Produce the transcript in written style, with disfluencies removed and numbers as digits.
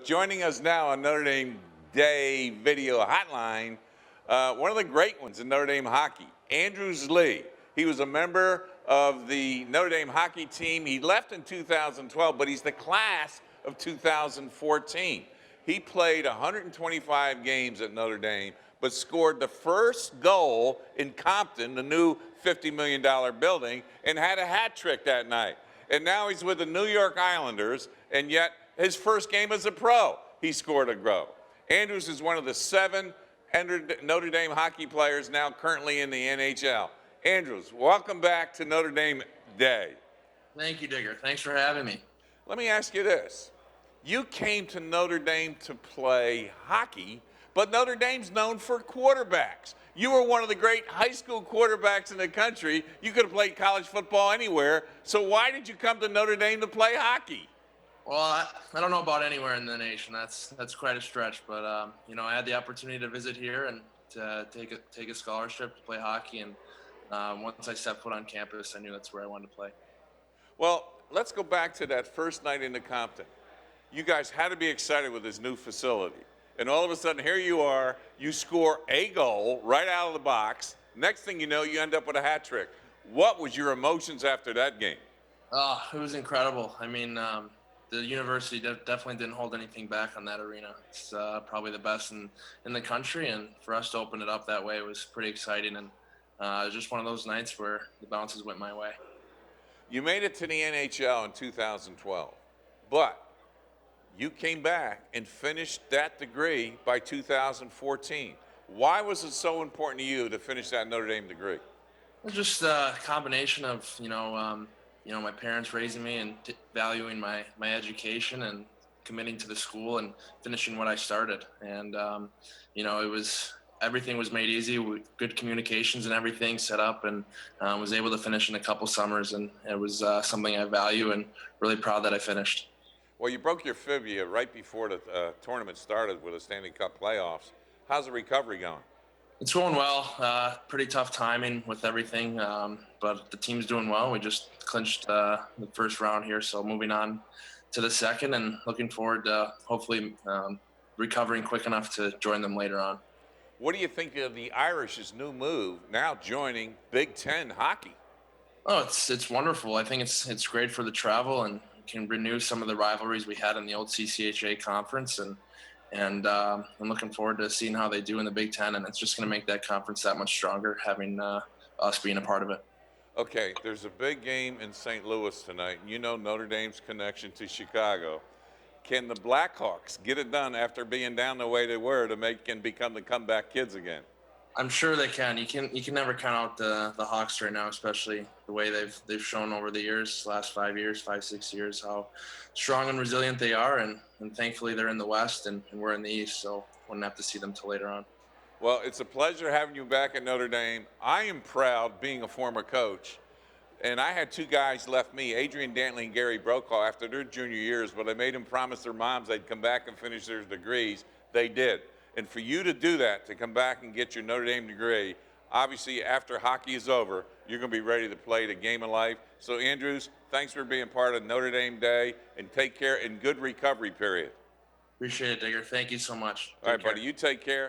Joining us now on Notre Dame Day Video Hotline, one of the great ones in Notre Dame hockey, Andrews Lee. He was a member of the Notre Dame hockey team. He left in 2012, but he's the class of 2014. He played 125 games at Notre Dame, but scored the first goal in Compton, the new $50 million building, and had a hat trick that night. And now he's with the New York Islanders, and yet his first game as a pro, he scored a goal. Andrews is one of the 7 Notre Dame hockey players now currently in the NHL. Andrews, welcome back to Notre Dame Day. Thank you, Digger. Thanks for having me. Let me ask you this. You came to Notre Dame to play hockey, but Notre Dame's known for quarterbacks. You were one of the great high school quarterbacks in the country. You could have played college football anywhere. So why did you come to Notre Dame to play hockey? Well, I don't know about anywhere in the nation. That's quite a stretch, but I had the opportunity to visit here and to take a scholarship to play hockey. And once I stepped foot on campus, I knew that's where I wanted to play. Well, let's go back to that first night into Compton. You guys had to be excited with this new facility. And all of a sudden, here you are, you score a goal right out of the box. Next thing you know, you end up with a hat trick. What was your emotions after that game? Oh, it was incredible. I mean, the university definitely didn't hold anything back on that arena. It's probably the best in the country, and for us to open it up that way was pretty exciting. And it was just one of those nights where the bounces went my way. You made it to the NHL in 2012, but you came back and finished that degree by 2014. Why was it so important to you to finish that Notre Dame degree? It was just a combination of, my parents raising me and valuing my education and committing to the school and finishing what I started. And, everything was made easy with good communications and everything set up, and was able to finish in a couple summers. And it was something I value and really proud that I finished. Well, you broke your fibula right before the tournament started with the Stanley Cup playoffs. How's the recovery going? It's going well. Pretty tough timing with everything, but the team's doing well. We just clinched the first round here, so moving on to the second and looking forward to hopefully recovering quick enough to join them later on. What do you think of the Irish's new move, now joining Big Ten hockey? Oh, it's wonderful. I think it's great for the travel and can renew some of the rivalries we had in the old CCHA conference, and I'm looking forward to seeing how they do in the Big Ten, and it's just going to make that conference that much stronger, having us being a part of it. Okay, there's a big game in St. Louis tonight. You know Notre Dame's connection to Chicago. Can the Blackhawks get it done after being down the way they were to make and become the comeback kids again? I'm sure they can. You can never count out the Hawks right now, especially the way they've shown over the years, last 5 years, 6 years, how strong and resilient they are, and thankfully they're in the West and we're in the East, so wouldn't have to see them till later on. Well, it's a pleasure having you back at Notre Dame. I am proud being a former coach, and I had 2 guys left me, Adrian Dantley and Gary Brokaw, after their junior years, but I made them promise their moms they'd come back and finish their degrees. They did. And for you to do that, to come back and get your Notre Dame degree, obviously after hockey is over, you're going to be ready to play the game of life. So, Andrews, thanks for being part of Notre Dame Day, and take care and good recovery period. Appreciate it, Digger. Thank you so much. All right, buddy, you take care.